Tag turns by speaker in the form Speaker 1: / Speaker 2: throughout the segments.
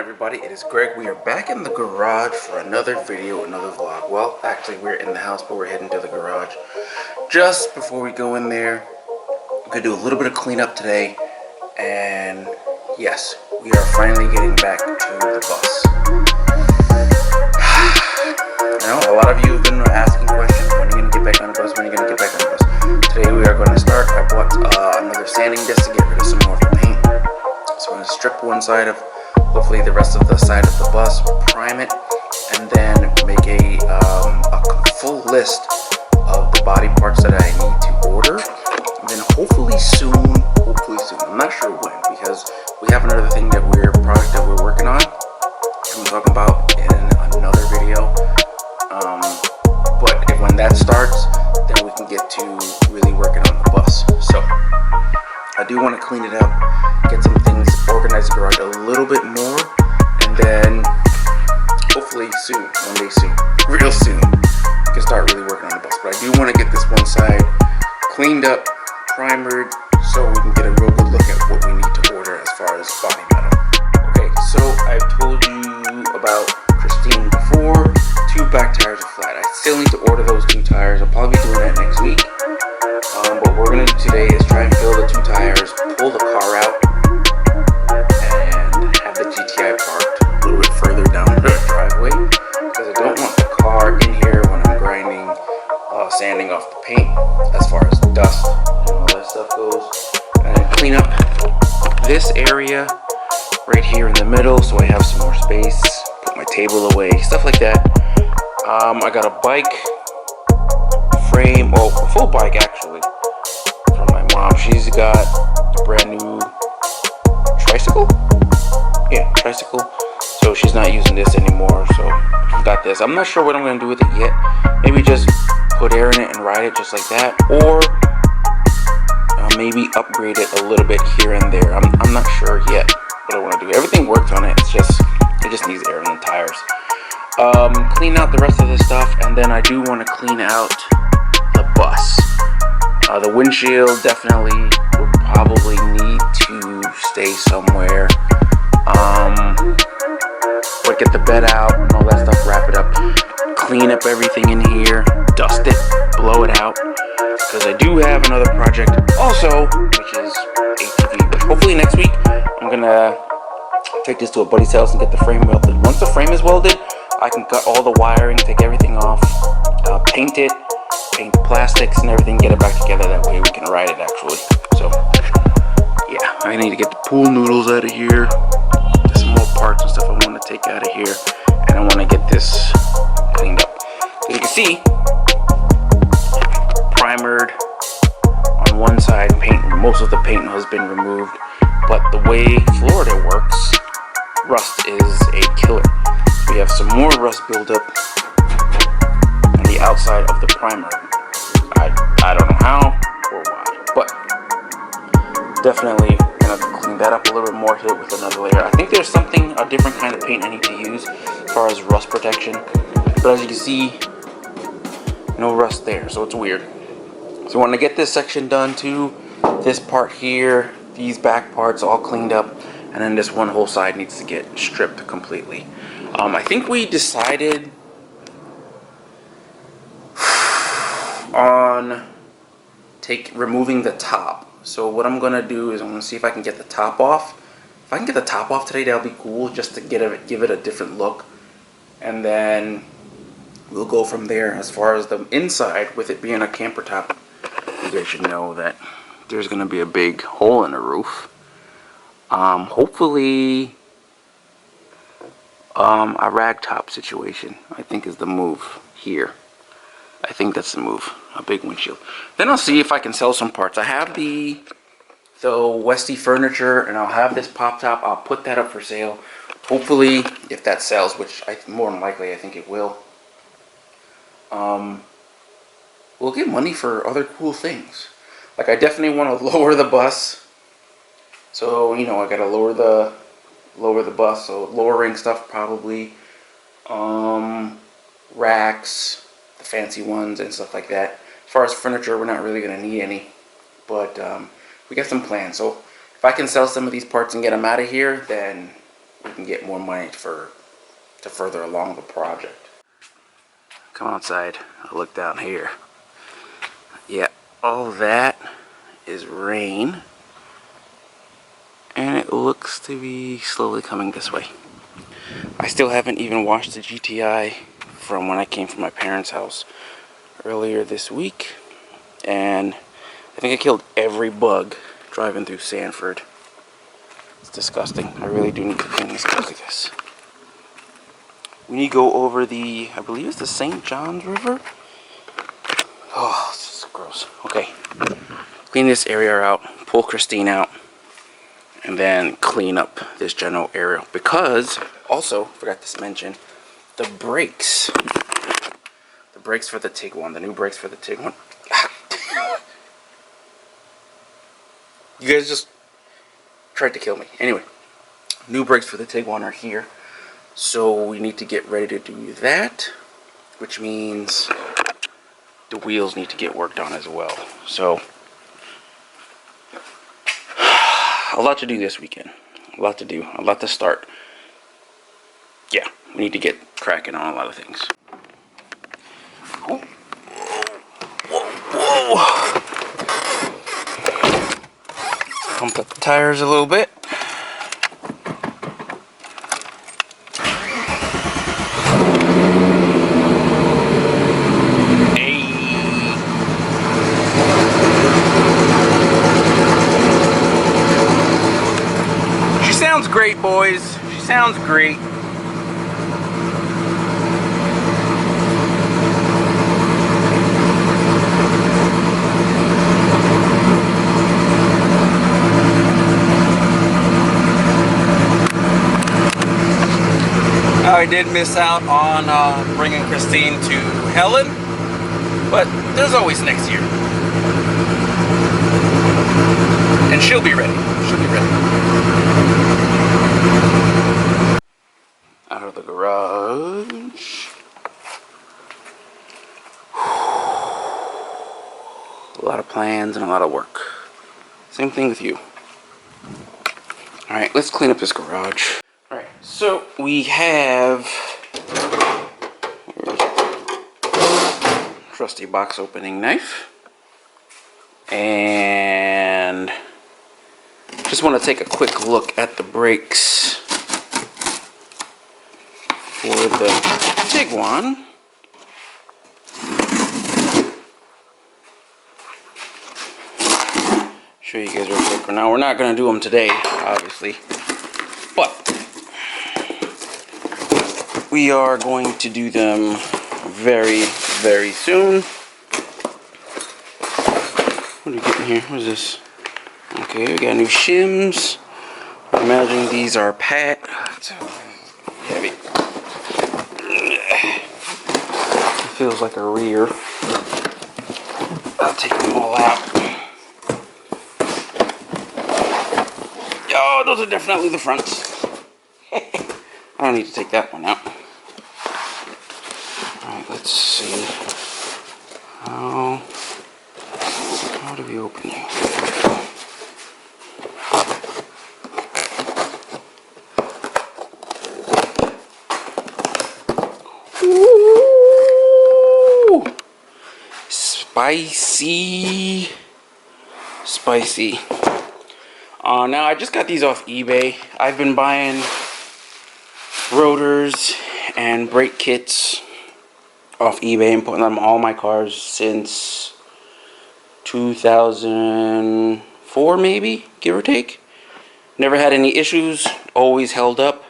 Speaker 1: everybody? It is Greg. We are back in the garage for another video, another vlog. Well, actually we're in the house, but we're heading to the garage. Just before we go in there, we're going to do a little bit of cleanup today. And yes, we are finally getting back to the bus. Now, a lot of you have been asking questions, when are you going to get back on the bus, when are you going to get back on the bus? Today we are going to start. I bought another sanding disc to get rid of some more of the paint. So I'm going to strip one side of, hopefully the rest of the side of the bus, prime it, and then make a full list of the body parts that I need to order. And then hopefully soon, I'm not sure when, because we have another product that we're working on, and we'll talk about in another video. But when that starts, then we can get to really working on the bus. So I do want to clean it up, get some things organized the garage a little bit more, and then hopefully soon, one day soon, real soon, we can start really working on the bus. But I do want to get this one side cleaned up, primered, so we can get a real good look at what we need to order as far as body metal. Okay, so I've told you about Christine before. 2 back tires are flat. I still need to order those 2 tires. I'll probably be doing that next week. But what we're going to do today is try and fill the 2 tires, pull the car out, and have the GTI parked a little bit further down the driveway, because I don't want the car in here when I'm grinding, sanding off the paint, as far as dust and all that stuff goes. And then clean up this area right here in the middle so I have some more space, put my table away, stuff like that. I got a bike frame, a full bike actually, from my mom. She's got a brand new tricycle. Yeah, tricycle. So she's not using this anymore. So I got this. I'm not sure what I'm going to do with it yet. Maybe just put air in it and ride it just like that, or maybe upgrade it a little bit here and there. I'm not sure yet what I want to do. Everything works on it. It just needs air in the tires. Clean out the rest of this stuff, and then I do want to clean out the bus. The windshield definitely will probably need to stay somewhere. But get the bed out and all that stuff, wrap it up, clean up everything in here, dust it, blow it out, because I do have another project also, which is ATV, which hopefully next week I'm gonna take this to a buddy's house and get the frame welded. Once the frame is welded, I can cut all the wiring, take everything off, paint it, paint plastics and everything, get it back together. That way we can ride it actually. So yeah, I need to get the pool noodles out of here. There's some more parts and stuff I want to take out of here, and I want to get this cleaned up. As you can see, primered on one side, most of the paint has been removed, but the way Florida works, rust is a killer. We have some more rust buildup on the outside of the primer. I don't know how or why, but definitely gonna clean that up a little bit more, hit it with another layer. I think there's a different kind of paint I need to use as far as rust protection, but as you can see, no rust there, so it's weird. So I want to get this section done too, this part here, these back parts all cleaned up, and then this one whole side needs to get stripped completely. I think we decided on removing the top. So what I'm gonna do is I'm gonna see if I can get the top off. If I can get the top off today, that'll be cool, just to give it a different look, and then we'll go from there. As far as the inside, with it being a camper top, you guys should know that there's gonna be a big hole in the roof. Hopefully a rag top situation, I think, is the move here. I think that's the move, a big windshield. Then I'll see if I can sell some parts. I have the Westy furniture, and I'll have this pop top. I'll put that up for sale. Hopefully, if that sells, which more than likely I think it will, we'll get money for other cool things. Like, I definitely want to lower the bus. So, you know, I gotta lower the bus, so lowering stuff probably, racks, the fancy ones and stuff like that. As far as furniture, we're not really gonna need any, but we got some plans. So if I can sell some of these parts and get them out of here, then we can get more money to further along the project. Come outside. I look down here. Yeah, all that is rain, and it looks to be slowly coming this way. I still haven't even washed the GTI from when I came from my parents' house earlier this week, and I think I killed every bug driving through Sanford. It's disgusting. I really do need to clean this. Look at this. We need to go over the, I believe it's the St. Johns River. Oh, this is gross. Okay. Clean this area out, pull Christine out, and then clean up this general area. Because, also, forgot to mention, the brakes. The brakes for the Tiguan, the new brakes for the Tiguan. You guys just tried to kill me. Anyway, new brakes for the Tiguan are here. So we need to get ready to do that, which means the wheels need to get worked on as well. So a lot to do this weekend. A lot to do. A lot to start. Yeah, we need to get cracking on a lot of things. Whoa. Whoa. Whoa. Pump up the tires a little bit. Sounds great, boys. She sounds great. I did miss out on bringing Christine to Helen, but there's always next year. And she'll be ready. She'll be ready. Out of the garage. A lot of plans and a lot of work. Same thing with you. Alright, let's clean up this garage. Alright, so we have trusty box opening knife. And just want to take a quick look at the brakes for the Tiguan. Show you guys real quick. Now we're not going to do them today, obviously, but we are going to do them very, very soon. What are we getting here? What is this? Okay, we got new shims. I'm imagining these are it's heavy. It feels like a rear. I'll take them all out. Oh, those are definitely the fronts. I don't need to take that one out. Alright, let's see. How do we open you? Ooh, spicy. Now I just got these off eBay. I've been buying rotors and brake kits off eBay and putting them on all my cars since 2004, maybe, give or take. Never had any issues, always held up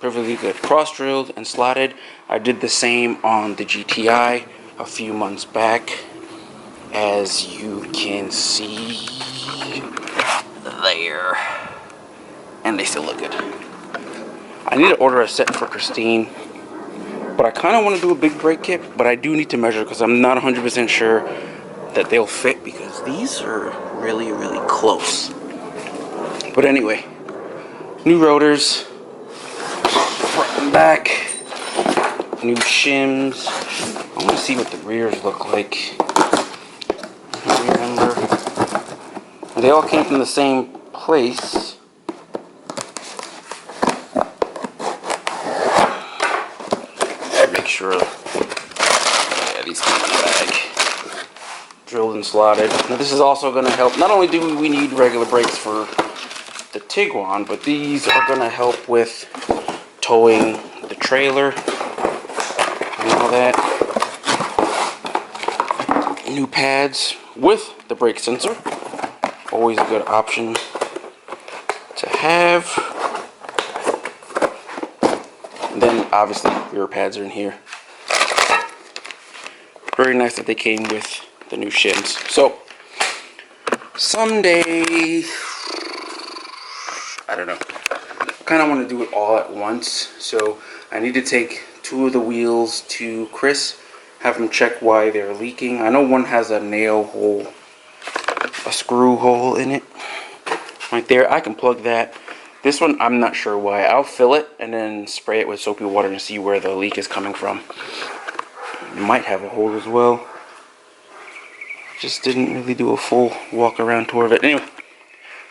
Speaker 1: perfectly good. Cross drilled and slotted. I did the same on the GTI a few months back, as you can see there, and they still look good. I need to order a set for Christine, but I kind of want to do a big brake kit, but I do need to measure because I'm not 100% sure that they'll fit, because these are really, really close. But anyway, new rotors, front and back, new shims. I want to see what the rears look like. I don't remember. They all came from the same place. sure. Yeah, these come in the bag. Drilled and slotted. Now this is also going to help. Not only do we need regular brakes for the Tiguan, but these are going to help with towing the trailer and all that. New pads with the brake sensor. Always a good option to have. And then obviously rear pads are in here. Very nice that they came with the new shims. So someday, I don't know, kind of want to do it all at once. So I need to take 2 of the wheels to Chris, have him check why they're leaking. I know one has a nail hole, a screw hole in it right there. I can plug that. This one, I'm not sure why. I'll fill it and then spray it with soapy water and see where the leak is coming from. It might have a hole as well. Just didn't really do a full walk around tour of it. Anyway,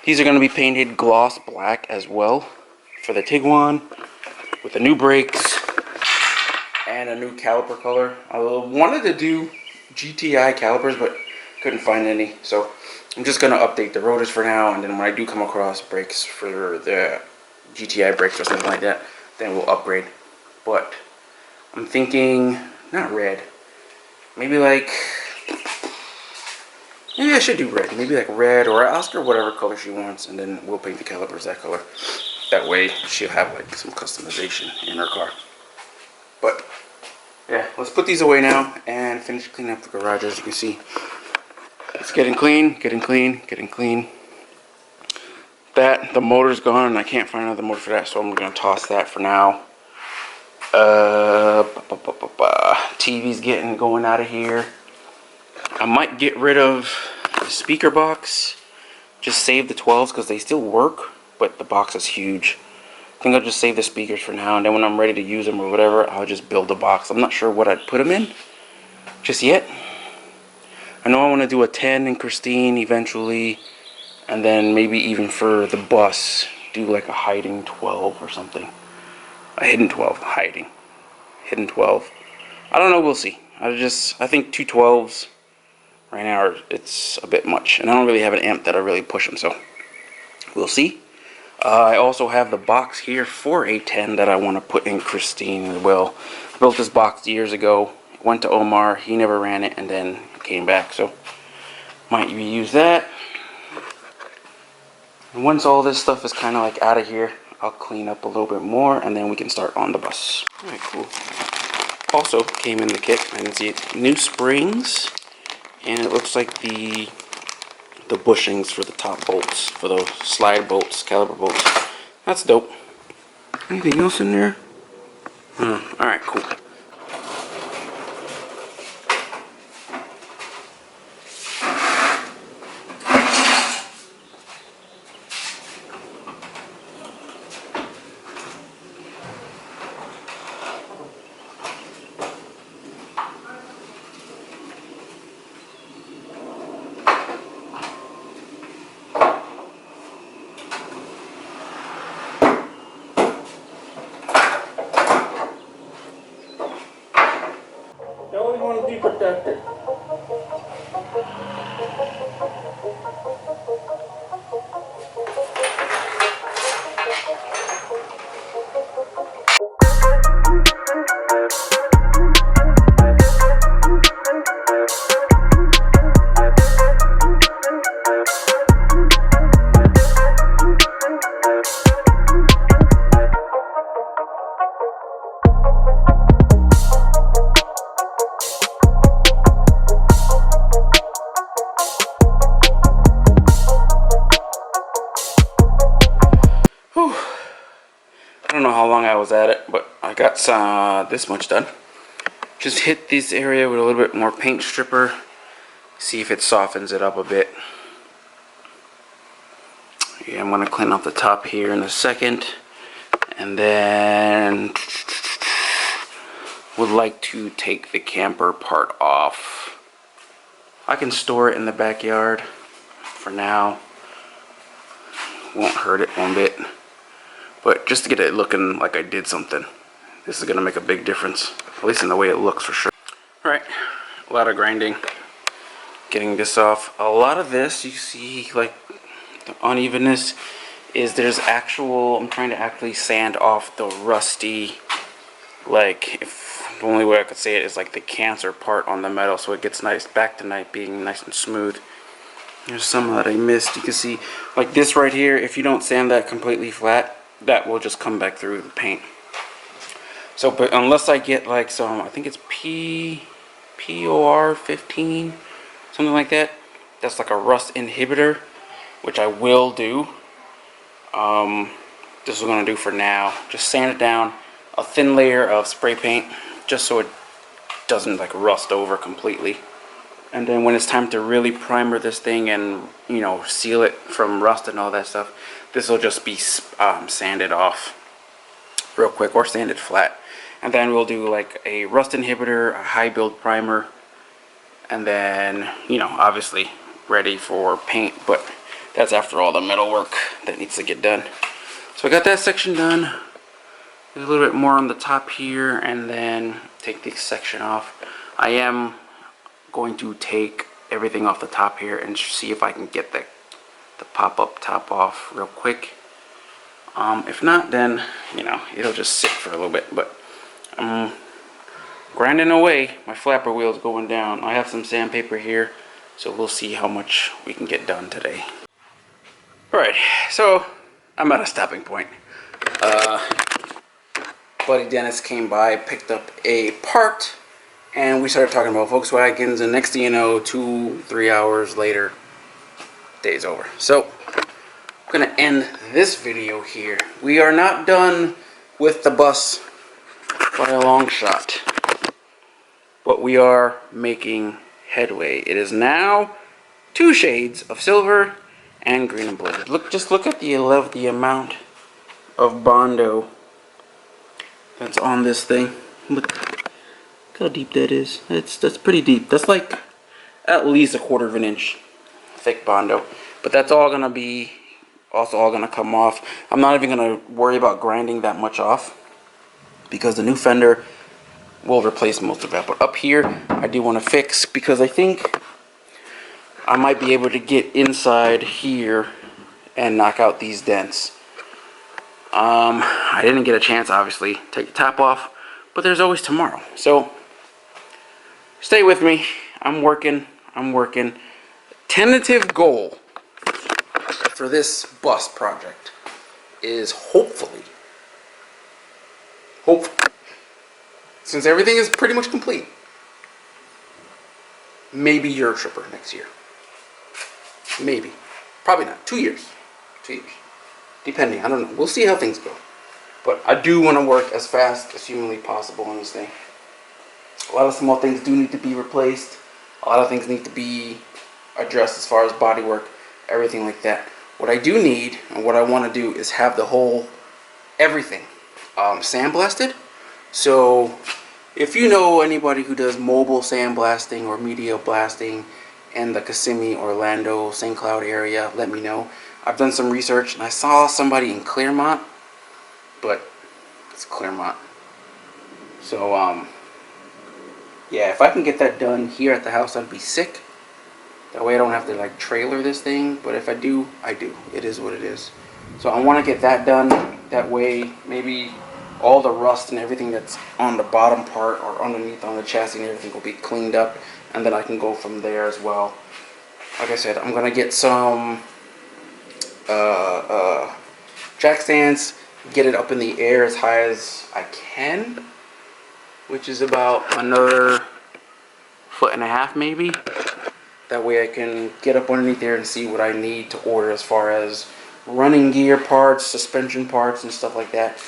Speaker 1: these are going to be painted gloss black as well for the Tiguan with the new brakes and a new caliper color. I wanted to do GTI calipers, but couldn't find any. So I'm just going to update the rotors for now, and then when I do come across brakes for the GTI brakes or something like that, then we'll upgrade. But I'm thinking, not red, maybe like, maybe I should do red. Maybe like red, or ask her whatever color she wants, and then we'll paint the calipers that color. That way she'll have like some customization in her car. But yeah, let's put these away now and finish cleaning up the garage. As you can see, it's getting clean, getting clean, getting clean. That, the motor's gone, and I can't find another motor for that, so I'm gonna toss that for now. TV's going out of here. I might get rid of the speaker box. Just save the 12s because they still work, but the box is huge. I think I'll just save the speakers for now, and then when I'm ready to use them or whatever, I'll just build a box. I'm not sure what I'd put them in just yet. I know I want to do a 10 in Christine eventually, and then maybe even for the bus, do like a hiding 12 or something. A hidden 12, hidden 12. I don't know, we'll see. I think 2 12s right now it's a bit much, and I don't really have an amp that'll really push them, so we'll see. I also have the box here for a 10 that I want to put in Christine as well. I built this box years ago, went to Omar, he never ran it, and then came back, so might reuse that. And once all this stuff is kind of like out of here, I'll clean up a little bit more, and then we can start on the bus. Alright, cool. Also came in the kit, I didn't see it, new springs, and it looks like the bushings for the top bolts, for those slide bolts, caliper bolts. That's dope. Anything else in there? Alright, cool. Don't want to be protected. I don't know how long I was at it, but I got this much done. Just hit this area with a little bit more paint stripper. See if it softens it up a bit. Yeah, I'm going to clean off the top here in a second. And then would like to take the camper part off. I can store it in the backyard for now. Won't hurt it one bit. But just to get it looking like I did something. This is going to make a big difference. at least in the way it looks for sure. All right, a lot of grinding, getting this off. A lot of this, you see like the unevenness is there's actual, I'm trying to actually sand off the rusty, like, if the only way I could say it is like the cancer part on the metal, so it gets nice, back to being nice and smooth. There's some that I missed. You can see like this right here, if you don't sand that completely flat, that will just come back through the paint. So, but unless I get like some, I think it's POR 15, something like that. That's like a rust inhibitor, which I will do. This is what I'm gonna do for now. Just sand it down, a thin layer of spray paint, just so it doesn't like rust over completely. And then when it's time to really primer this thing and, you know, seal it from rust and all that stuff, this will just be sanded off real quick, or sanded flat. And then we'll do like a rust inhibitor, a high build primer, and then, you know, obviously ready for paint. But that's after all the metal work that needs to get done. So I got that section done. There's a little bit more on the top here, and then take this section off. I am going to take everything off the top here and see if I can get the pop-up top off real quick. If not, then, you know, it'll just sit for a little bit. But I'm grinding away. My flapper wheel's going down. I have some sandpaper here, so we'll see how much we can get done today. Alright, so I'm at a stopping point. Buddy Dennis came by, picked up a part, and we started talking about Volkswagens, and next thing you know, 2-3 hours later, day's over. So I'm gonna end this video here. We are not done with the bus by a long shot, but we are making headway. It is now 2 shades of silver and green and blue. Just look at the amount of Bondo that's on this thing. Look how deep that is. That's pretty deep. That's like at least 1/4 of an inch thick Bondo. But that's all gonna be also all gonna come off. I'm not even gonna worry about grinding that much off, because the new fender will replace most of that. But up here, I do want to fix, because I think I might be able to get inside here and knock out these dents. I didn't get a chance, obviously, to take the top off, but there's always tomorrow. So stay with me. I'm working. Tentative goal for this bus project is hopefully, since everything is pretty much complete, maybe Euro Tripper next year. Maybe. Probably not. 2 years. 2 years. Depending. I don't know. We'll see how things go. But I do want to work as fast as humanly possible on this thing. A lot of small things do need to be replaced. A lot of things need to be addressed as far as body work, everything like that. What I do need, and what I want to do, is have the whole, everything, sandblasted. So if you know anybody who does mobile sandblasting or media blasting in the Kissimmee, Orlando, St. Cloud area, let me know. I've done some research, and I saw somebody in Claremont, but it's Claremont. So yeah, if I can get that done here at the house, I'd be sick. That way I don't have to like trailer this thing, but if I do, I do. It is what it is. So I want to get that done. That way maybe all the rust and everything that's on the bottom part or underneath on the chassis and everything will be cleaned up, and then I can go from there as well. Like I said, I'm gonna get some jack stands, get it up in the air as high as I can, which is about another 1.5 feet maybe. That way I can get up underneath there and see what I need to order as far as running gear parts, suspension parts, and stuff like that.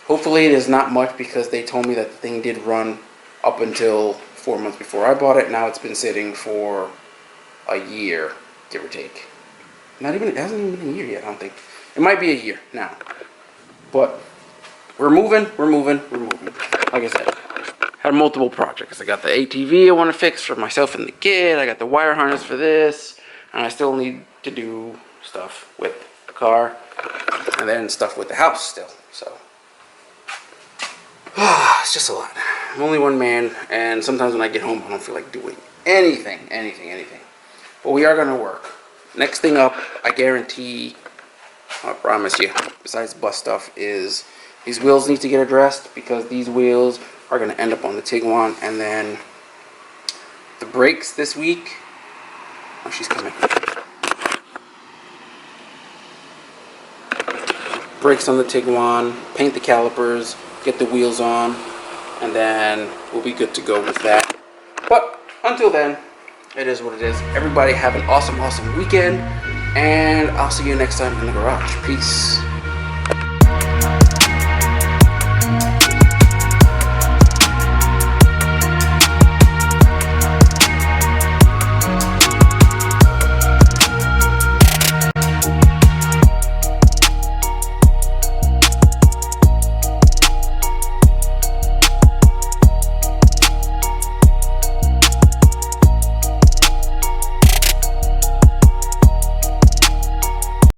Speaker 1: Hopefully it is not much, because they told me that the thing did run up until 4 months before I bought it. Now it's been sitting for a year, give or take. Not even, it hasn't even been a year yet, I don't think. It might be a year now. But we're moving. Like I said, had multiple projects. I got the ATV I want to fix for myself and the kid. I got the wire harness for this. And I still need to do stuff with the car. And then stuff with the house still. So it's just a lot. I'm only one man, and sometimes when I get home, I don't feel like doing anything. But we are gonna work. Next thing up, I guarantee, I promise you, besides bus stuff, is these wheels need to get addressed, because these wheels are gonna end up on the Tiguan, and then the brakes this week. Oh, she's coming. Brakes on the Tiguan, paint the calipers, get the wheels on, and then we'll be good to go with that. But until then, it is what it is. Everybody have an awesome weekend, and I'll see you next time in the garage. Peace.